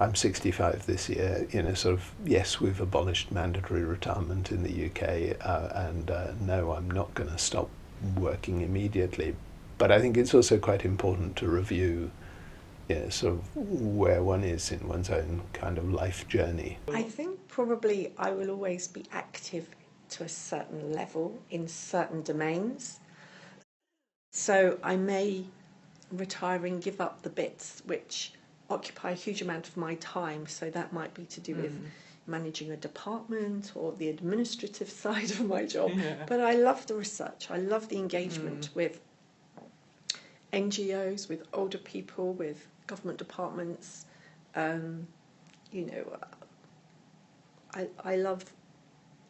I'm 65 this year, sort of, yes, we've abolished mandatory retirement in the UK, and no, I'm not going to stop working immediately. But I think it's also quite important to review sort of where one is in one's own kind of life journey. I think probably I will always be active to a certain level in certain domains. So I may retire and give up the bits which occupy a huge amount of my time. So that might be to do with managing a department or the administrative side of my job. Yeah. But I love the research. I love the engagement with NGOs, with older people, with government departments. I love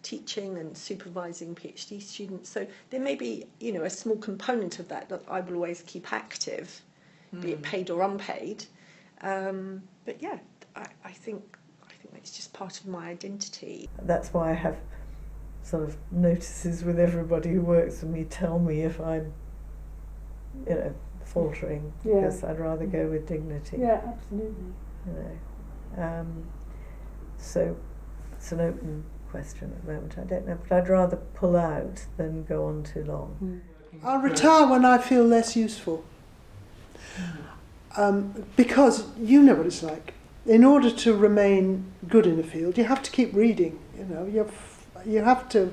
teaching and supervising PhD students. So there may be, a small component of that I will always keep active, be it paid or unpaid. But yeah, I think it's just part of my identity. That's why I have sort of notices with everybody who works for me, tell me if I'm, faltering, because I'd rather go with dignity. Yeah, absolutely. So it's an open question at the moment. I don't know, but I'd rather pull out than go on too long. I'll retire when I feel less useful. Because you know what it's like. In order to remain good in the field, you have to keep reading. You have to.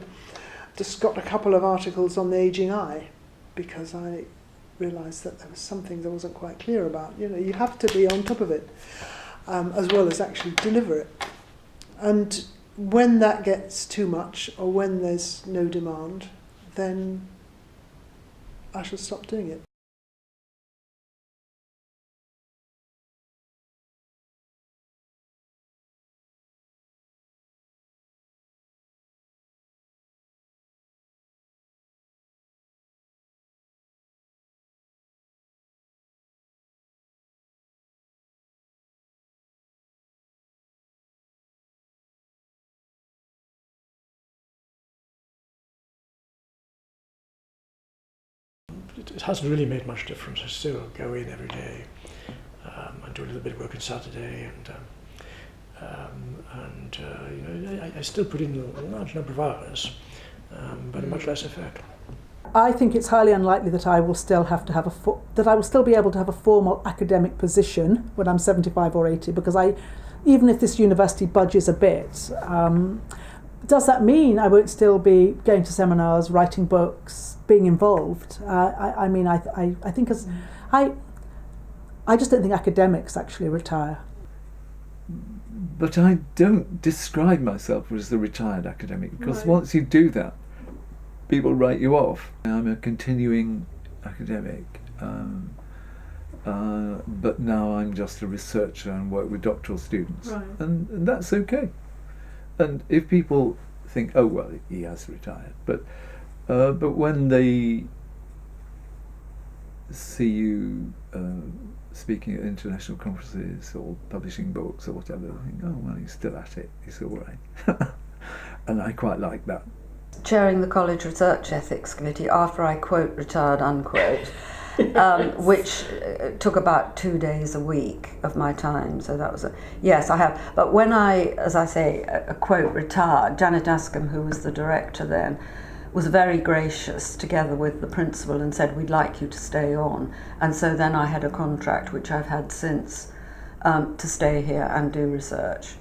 Just got a couple of articles on the Ageing Eye, because I realised that there was something that wasn't quite clear about. You have to be on top of it, as well as actually deliver it. And when that gets too much, or when there's no demand, then I shall stop doing it. It hasn't really made much difference. I still go in every day. I do a little bit of work on Saturday, and I still put in a large number of hours, but a much less effect. I think it's highly unlikely that I will still have to have that I will still be able to have a formal academic position when I'm 75 or 80, because even if this university budges a bit, does that mean I won't still be going to seminars, writing books, being involved? I think I just don't think academics actually retire. But I don't describe myself as the retired academic, because once you do that, people write you off. I'm a continuing academic, but now I'm just a researcher and work with doctoral students, and that's okay. And if people think, oh well, he has retired, but when they see you speaking at international conferences or publishing books or whatever, they think, oh well, he's still at it, he's all right. And I quite like that. Chairing the college research ethics committee after I quote retired unquote, which took about 2 days a week of my time. So that was yes, I have. But when I, as I say, quote retired, Janet Askham, who was the director then, was very gracious together with the principal and said, we'd like you to stay on. And so then I had a contract, which I've had since, to stay here and do research.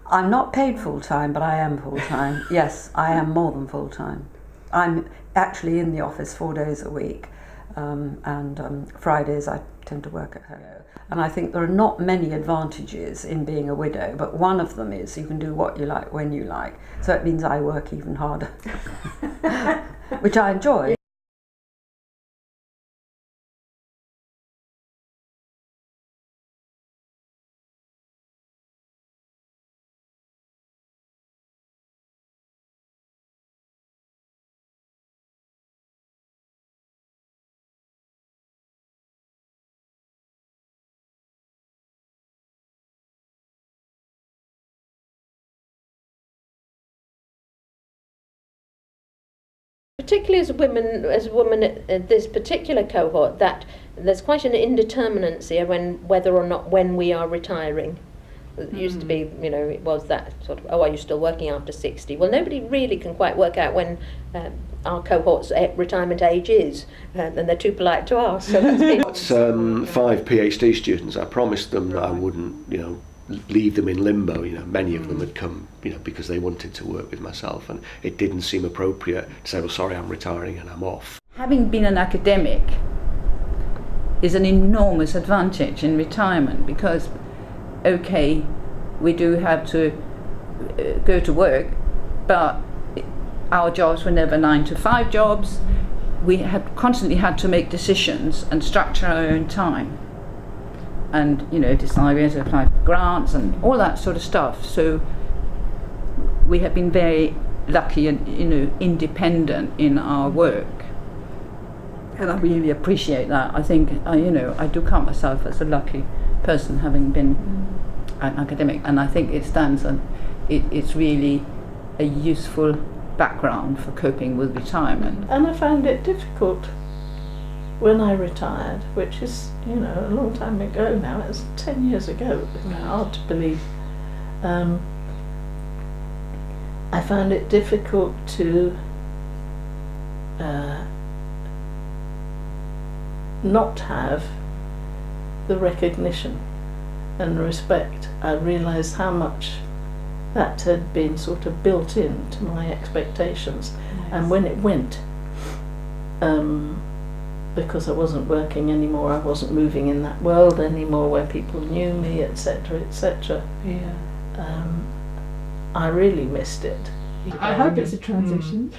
I'm not paid full-time, but I am full-time. Yes, I am more than full-time. I'm actually in the office 4 days a week, and Fridays I tend to work at home. And I think there are not many advantages in being a widow, but one of them is you can do what you like when you like. So it means I work even harder, which I enjoy. Particularly as a woman at this particular cohort, that there's quite an indeterminacy when we are retiring. It used to be, you know, it was that sort of, oh, are you still working after 60? Well, nobody really can quite work out when our cohort's retirement age is, and they're too polite to ask. So that's been... That's 5 PhD students. I promised them that I wouldn't, you know, leave them in limbo. You know, many of them had come, you know, because they wanted to work with myself, and it didn't seem appropriate to say, well, sorry, I'm retiring and I'm off. Having been an academic is an enormous advantage in retirement, because, okay, we do have to go to work, but our jobs were never 9-to-5 jobs. We had constantly had to make decisions and structure our own time, and, you know, decide where to apply for grants and all that sort of stuff. So we have been very lucky and, you know, independent in our work. And I really appreciate that. I think, you know, I do count myself as a lucky person, having been an academic, and I think it stands on, it's really a useful background for coping with retirement. And I found it difficult when I retired, which is, you know, a long time ago now. It's 10 years ago. It's hard to believe. I found it difficult to not have the recognition and respect. I realised how much that had been sort of built into my expectations. Yes. And when it went, because I wasn't working anymore, I wasn't moving in that world anymore where people knew me, etc., etc. Yeah. I really missed it. I hope it's a transition.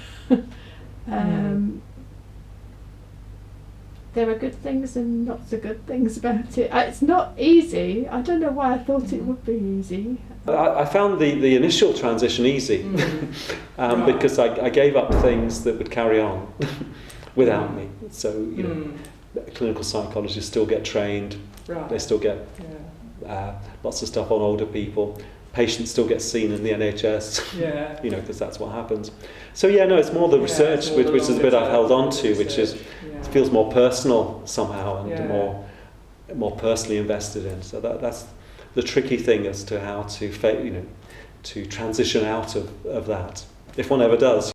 There are good things and not so good things about it. It's not easy. I don't know why I thought it would be easy. I found the initial transition easy because I gave up things that would carry on without me. So, you know, clinical psychologists still get trained. Right. They still get lots of stuff on older people. Patients still get seen in the NHS, you know, because that's what happens. So yeah, no, it's more the research, which is the bit I've held on to, which is it feels more personal somehow and more personally invested in. So that's the tricky thing as to how to, you know, to transition out of that, if one ever does.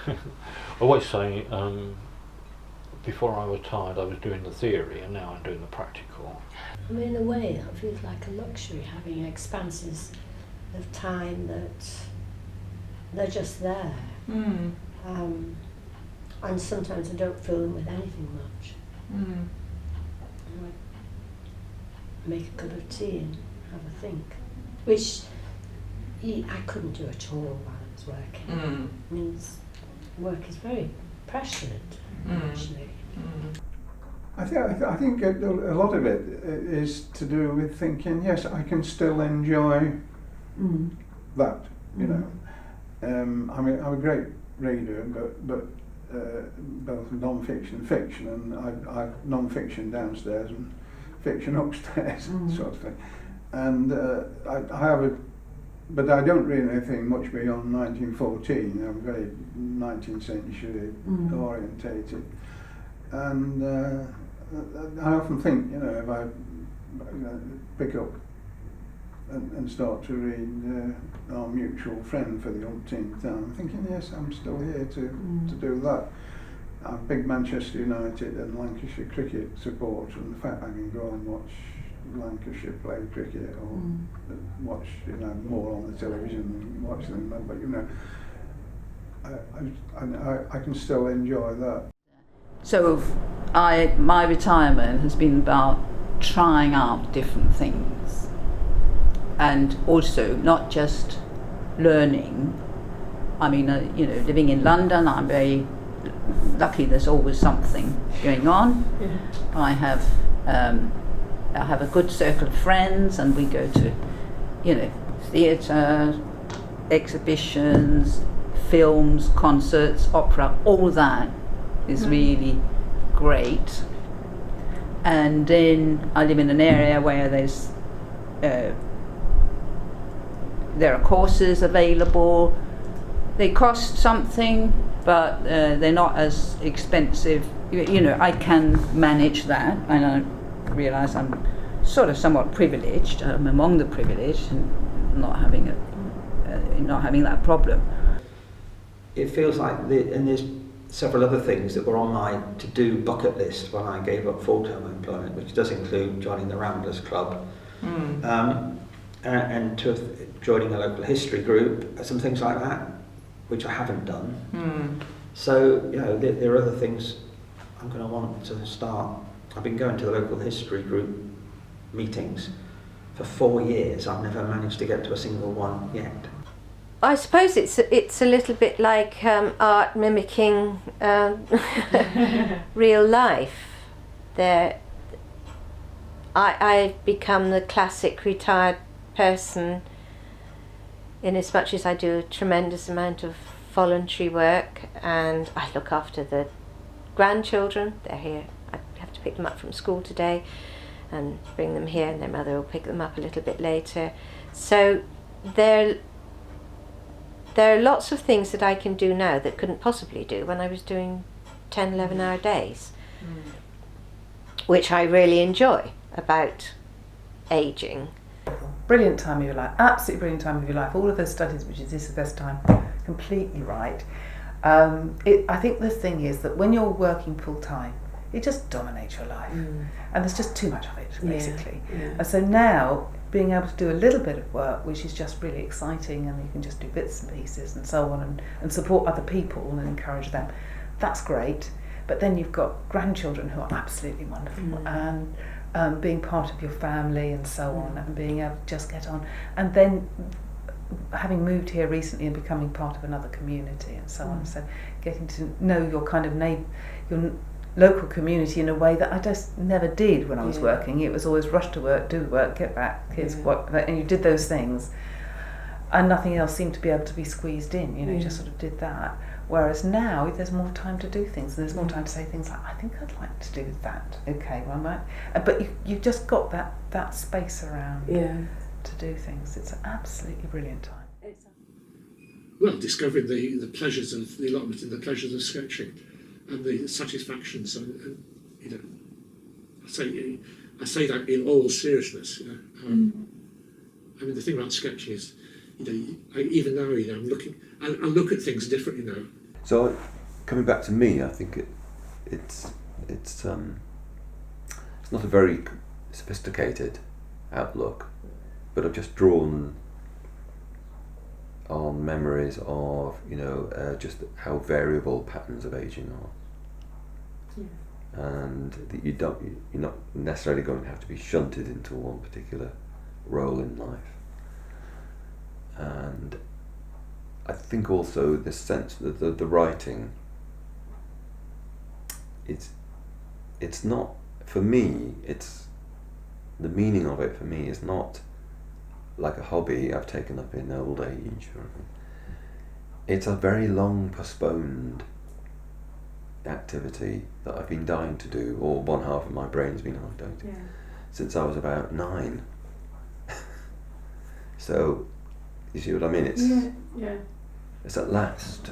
I always say, before I retired I was doing the theory and now I'm doing the practical. I mean, in a way that feels like a luxury, having expanses of time that they're just there. And sometimes I don't fill them with anything much. I make a cup of tea and have a think, which I couldn't do at all while I was working. I mean, work is very pressured, actually. I think a lot of it is to do with thinking, yes, I can still enjoy that, you know. I'm a great reader, but both non-fiction and fiction, and I've non-fiction downstairs and fiction upstairs, sort of thing. And I have but I don't read anything much beyond 1914. I'm very 19th century orientated, and I often think, you know, if I pick up and start to read Our Mutual Friend for the umpteenth time, I'm thinking, yes, I'm still here to do that. I'm a big Manchester United and Lancashire cricket supporter, and the fact I can go and watch Lancashire play cricket or watch, you know, more on the television and watch them, but you know, I can still enjoy that. So my retirement has been about trying out different things, and also not just learning. I mean, you know, living in London, I'm very lucky. There's always something going on. I have a good circle of friends, and we go to, you know, theatre, exhibitions, films, concerts, opera, all that is really great. And then I live in an area where there are courses available. They cost something, but they're not as expensive. You know, I can manage that, and I realise I'm sort of somewhat privileged. I'm among the privileged and not having that problem. It feels like, and there's several other things that were on my to-do bucket list when I gave up full-time employment, which does include joining the Ramblers Club, and joining a local history group, some things like that, which I haven't done. So, you know, there are other things I'm going to want to start. I've been going to the local history group meetings for 4 years. I've never managed to get to a single one yet. I suppose it's a little bit like art mimicking real life. I've become the classic retired person in as much as I do a tremendous amount of voluntary work, and I look after the grandchildren. They're here. I have to pick them up from school today and bring them here, and their mother will pick them up a little bit later. So there are lots of things that I can do now that couldn't possibly do when I was doing 10, 11-hour days, which I really enjoy about ageing. Brilliant time of your life, absolutely brilliant time of your life. All of those studies, which is this the best time, completely right. I think the thing is that when you're working full time, it just dominates your life, and there's just too much of it, basically. And so now, being able to do a little bit of work, which is just really exciting, and you can just do bits and pieces and so on, and support other people and encourage them, that's great. But then you've got grandchildren who are absolutely wonderful, and being part of your family and so on, and being able to just get on, and then having moved here recently and becoming part of another community and so on, so getting to know your kind of your local community in a way that I just never did when I was working. It was always rush to work, do work, get back, kids, and you did those things, and nothing else seemed to be able to be squeezed in. You know, you just sort of did that. Whereas now there's more time to do things, and there's more time to say things like, I think I'd like to do that. Okay, well, I might. But you've just got that space around to do things. It's an absolutely brilliant time. Well, discovering the pleasures of the allotment and the pleasures of sketching, and the satisfactions, and you know, I say that in all seriousness. You know, I mean, the thing about sketching is, you know, even now, you know, I look at things differently now. So, coming back to me, I think it's not a very sophisticated outlook, but I've just drawn on memories of, you know, just how variable patterns of ageing are, and that you're not necessarily going to have to be shunted into one particular role in life. And I think also the sense that the writing, it's not, for me, it's the meaning of it for me is not like a hobby I've taken up in old age. It's a very long postponed activity that I've been dying to do, or one half of my brain's been dying to do, since I was about 9. So, you see what I mean? It's at last.